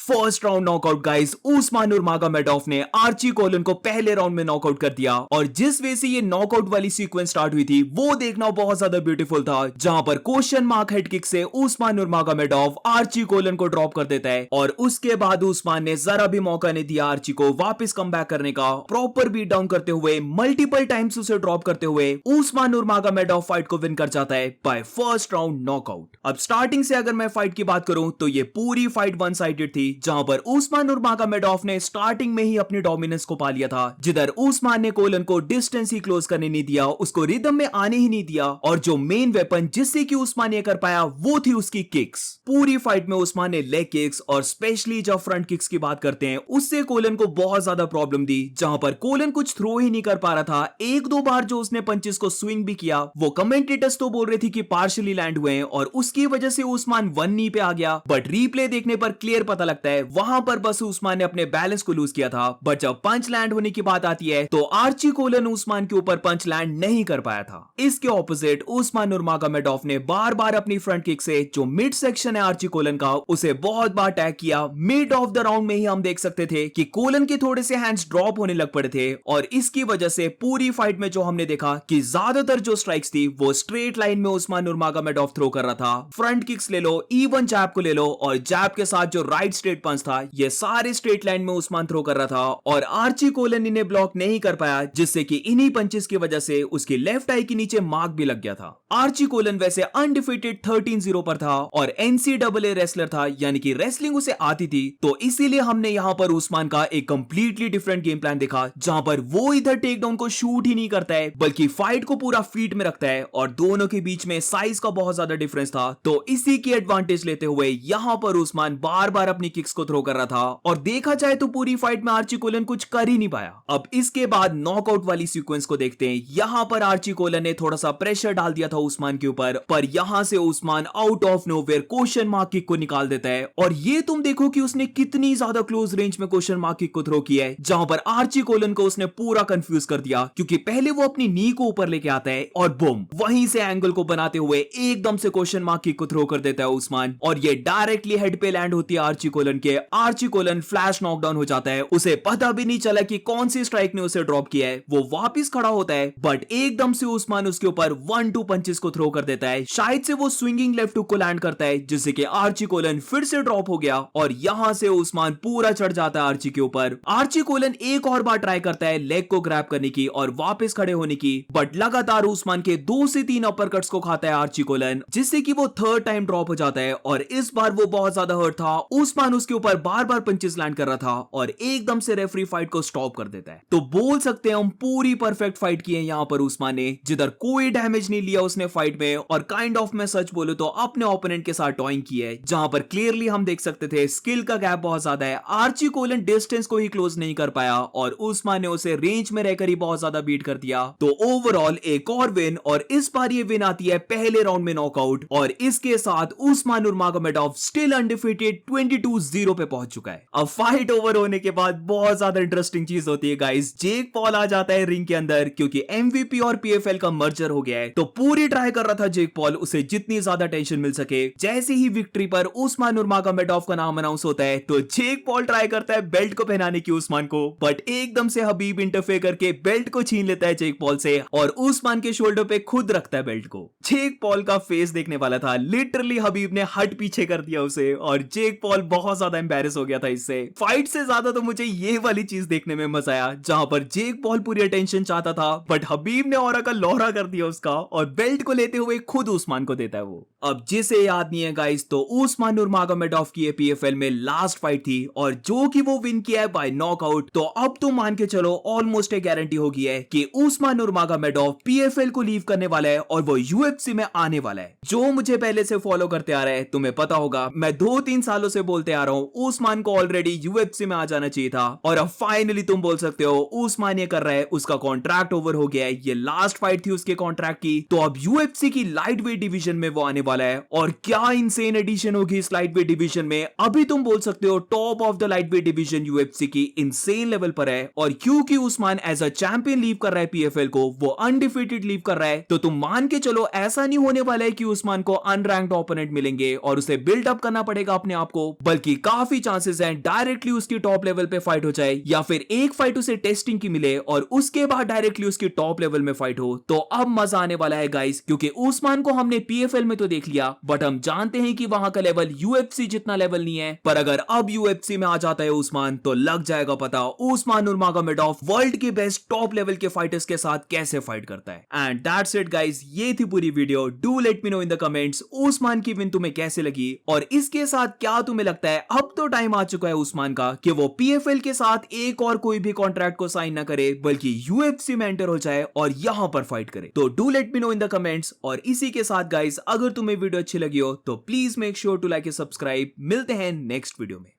First round knockout guys, Usman Nurmagomedov ने Archie colon को पहले राउंड में नॉकआउट कर दिया। और जिस वे से ये नॉकआउट वाली सीक्वेंस स्टार्ट हुई थी वो देखना बहुत ज्यादा ब्यूटीफुल था, जहां पर क्वेश्चन मार्क हेड किक से उस्मान नूरमागोमेडोव आर्ची कोलन को ड्रॉप कर देता है। और उसके बाद उस्मान ने जरा भी मौका नहीं दिया आर्ची को वापस कम बैक करने का। प्रॉपर बीट डाउन करते हुए, मल्टीपल टाइम्स उसे ड्रॉप करते हुए उस्मान नूरमागोमेडोव फाइट को विन कर जाता है बाय फर्स्ट राउंड नॉकआउट। अब स्टार्टिंग से अगर मैं फाइट की बात करूं तो ये पूरी फाइट वन साइडेड थी, जहां पर उस्मान नूरमागोमेडोव ने स्टार्टिंग में ही अपनी डोमिनेंस को पा लिया था, जिधर उस्मान ने कोलन को डिस्टेंस ही क्लोज करने नहीं दिया, उसको रिदम में आने ही नहीं दिया। और जो मेन वेपन जिससे कि उस्मान ये कर पाया वो थी उसकी किक्स। पूरी फाइट में उस्मान ने लेग किक्स और स्पेशली जब फ्रंट किक्स की बात करते हैं उससे कोलन को बहुत ज्यादा प्रॉब्लम दी, जहां पर कोलन कुछ थ्रो ही नहीं कर पा रहा था। एक दो बार जो उसने पंचेस को स्विंग भी किया वो कमेंटेटर्स तो बोल रहे थे कि पार्शियली लैंड हुए हैं और उसकी वजह से उस्मान वन नी पे आ गया, बट रीप्ले देखने पर क्लियर पता लगता है वहां पर बस उस्मान ने अपने बैलेंस को लूज किया था। बट जब पंच लैंड होने की बात आती है तो आर्ची कोलन उस्मान के ऊपर पंच लैंड नहीं कर पाया था। इसके ऑपोजिट उस्मान नूरमागोमेडोव ने बार बार अपनी फ्रंट किक से जो मिड सेक्शन है आर्ची कोलन का उसे बहुत बार टैग किया। मिड ऑफ द राउंड में ही हम देख सकते थे कि कोलन के थोड़े से हैंड्स ड्रॉप होने लग पड़े थे और इसकी वजह से पूरी फाइट में जो हमने देखा कि ज्यादातर जो स्ट्राइक्स थी वो स्ट्रेट लाइन में उस्मान नूरमागोमेडोव थ्रो कर रहा था। फ्रंट किक्स ले लो, इवन जैब को ले लो और जैब के साथ जो राइट स्ट्रेट पंच था ये सारे स्ट्रेट लाइन में उस्मान थ्रो कर रहा था और आर्ची कोलन इन्हें ब्लॉक नहीं कर पाया, जिससे कि इन्हीं पंचेस की वजह से उसकी लेफ्ट आई के नीचे मार्क भी लग गया था। आर्ची कोलन वैसे अनडिफीटेड 13-0 पर था और NCAA रेसलर था, यानी कि रेसलिंग उसे आती थी, तो इसीलिए हमने यहां पर उस्मान का एक कंप्लीटली डिफरेंट गेम प्लान देखा, जहां पर वो इधर टेक डाउन को शूट ही नहीं करता है बल्कि फाइट को पूरा फीट में रखता है और दोनों के बीच में साइज का बहुत ज्यादा डिफरेंस था। तो इसी की एडवांटेज लेते हुए यहां पर उस्मान बार बार अपनी किक्स को थ्रो कर रहा था और देखा जाए तो पूरी फाइट में आर्ची कोलन कुछ कर ही नहीं पाया। अब इसके बाद नॉकआउट वाली सीक्वेंस को देखते हैं। यहां पर आर्ची कोलन ने थोड़ा सा प्रेशर डाल दिया था उस्मान के ऊपर, पर यहां से Usman out of nowhere question mark kick को निकाल देता है और ये तुम देखो कि उसने कितनी ज्यादा क्लोज रेंज में क्वेश्चन मार्क किक को थ्रो किया है, जहां पर आर्ची कोलन को उसने पूरा कंफ्यूज कर दिया, क्योंकि पहले वो अपनी नी को ऊपर लेके आता है और बूम वहीं से एंगल को बनाते हुए एकदम से क्वेश्चन मार्क किक को थ्रो कर देता है उस्मान और ये डायरेक्टली हेड पे लैंड होती है आर्ची कोलन के। आर्ची कोलन फ्लैश नॉकडाउन हो जाता है, उसे पता भी नहीं चला कि कौन सी स्ट्राइक ने उसे ड्रॉप किया है। वो वापस खड़ा होता है बट एकदम से उस्मान उसके ऊपर 1-2 पंचेस को थ्रो कर देता है। शायद से वो स्विंगिंग लेफ्ट हुक को लैंड करता है, जिससे कि आर्ची कोलन फिर से ड्रॉप हो गया और यहां से उस्मान पूरा चढ़ जाता है आर्ची के ऊपर। आर्ची कोलन एक और बार ट्राई करता है लेग को ग्रैब करने की और वापस खड़े होने की, बट लगातार उस्मान के 2 से 3 अपरकट्स को खाता है आर्ची कोलन, जिससे कि वो थर्ड टाइम ड्रॉप हो जाता है और इस बार वो बहुत ज्यादा हर्ट था। उस्मान उसके ऊपर बार बार पंचेस लैंड कर रहा था और एकदम से रेफरी फाइट को स्टॉप कर देता है। तो बोल सकते हैं हम पूरी परफेक्ट फाइट की है यहां पर उस्मान ने, जिधर कोई डैमेज नहीं लिया उसने फाइट में और काइंड ऑफ मैं सच बोलूं तो अपने ओपोनेंट के साथ टॉइंग की है, जहां पर क्लियरली हम देख सकते थे स्किल का गैप बहुत ज्यादा है। आर्ची कोलन डिस्टेंस को ही क्लोज नहीं कर पाया और उस्मान ने उसे रेंज में रहकर ही बहुत ज्यादा बीट कर दिया। तो ओवरऑल एक और विन, और इस बार ये विन आती है पहले राउंड में नॉकआउट और इसके साथ उस्मान नूरमागोमेडोव स्टिल अनडिफीटेड 22-0 पे पहुंच चुका है। अब फाइट ओवर होने के बाद बहुत ज्यादा इंटरेस्टिंग चीज होती है गाइस, जेक पॉल आ जाता है रिंग के अंदर, क्योंकि MVP और PFL का मर्जर हो गया है। तो पूरी ट्राई कर रहा था जेक पॉल उसे जितनी ज्यादा टेंशन मिल सके। जैसे ही विक्ट्री पर उस्मान नूरमागोमेडोव का नाम अनाउंस होता है तो जेक पॉल ट्राई करता है बेल्ट को पहनाने की उस्मान को, बट एकदम से हबीब इंटरफेयर करके बेल्ट को छीन लेता है जेक पॉल से और उस्मान के शोल्डर पे खुद रखता है बेल्ट को। जेक पॉल का फेस देखने वाला था, लिटरली हबीब ने हट पीछे कर दिया उसे और जेक पॉल बहुत ज्यादा एम्बैरेस हो गया था इससे। फाइट से ज्यादा तो मुझे ये वाली चीज देखने में मजा आया, जहां पर जेक पॉल पूरी अटेंशन चाहता था बट हबीब ने औरा का लोहरा कर दिया उसका और बेल्ट को लेते हुए खुद उस्मान को देता है वो। अब जिसे याद नहीं है गाइस, तो उस्मान नूरमागोमेडोव की PFL में लास्ट फाइट थी और जो कि वो विन किया है बाय नॉकआउट। तो अब तो मान के चलो ऑलमोस्ट एक गारंटी हो गई है कि उस्मान नूरमागोमेडोव PFL को लीव करने वाला है और वो UFC में आने वाला है। जो मुझे पहले से फॉलो करते आ रहा है तुम्हें पता होगा, मैं 2-3 सालों से बोलते आ रहा हूं उस्मान को ऑलरेडी UFC में आ जाना चाहिए था और अब फाइनली तुम बोल सकते हो उस्मान ये कर रहा है, उसका कॉन्ट्रैक्ट ओवर हो गया है, ये लास्ट फाइट थी उसके कॉन्ट्रैक्ट की। तो अब UFC की लाइट वेट डिवीजन में वो आने वाला है और क्या इंसेन एडिशन होगी इस लाइट वेट डिवीजन में। अभी तुम बोल सकते हो top of the lightweight division UFC की इंसेन लेवल पर है और क्योंकि Usman as a champion leave कर रहा है PFL को, वो अनडिफीटेड लीव कर रहा है, तो तुम मान के चलो ऐसा नहीं होने वाला है कि उस्मान को अनरैंक्ड ओपोनेंट मिलेंगे और उसे बिल्ड अप करना पड़ेगा अपने आप को, बल्कि काफी चांसेस हैं डायरेक्टली उसकी टॉप लेवल पे फाइट हो जाए या फिर एक फाइट उसे टेस्टिंग की मिले और उसके बाद डायरेक्टली उसकी टॉप लेवल में फाइट हो। तो अब मजा आने वाला है गाइस, क्योंकि उस्मान को हमने पीएफएल में तो देख लिया, बट हम जानते हैं कि वहां का लेवल यूएफसी जितना लेवल नहीं है। पर अगर अब यूएफसी में आ जाता है उस्मान, तो लग जाएगा पता उस्मान नूरमागोमेडोव वर्ल्ड के बेस्ट टॉप लेवल के फाइटर्स के साथ कैसे फाइट करता है। एंड दैट्स इट गाइस, ये थी पूरी video. Do let me know in the comments Usman की विन तुम्हें कैसे लगी, और इसके साथ क्या तुम्हें लगता है अब तो टाइम आ चुका है उस्मान का कि वो पीएफएल के साथ एक और कोई भी कॉन्ट्रैक्ट को साइन ना करे, बल्कि यूएफसी में एंटर हो जाए और यहां पर फाइट करे। तो do let me know in the comments. और इसी के साथ गाइस, अगर तुम्हें वीडियो अच्छी लगी हो तो please make sure to like and subscribe. मिलते हैं नेक्स्ट वीडियो में।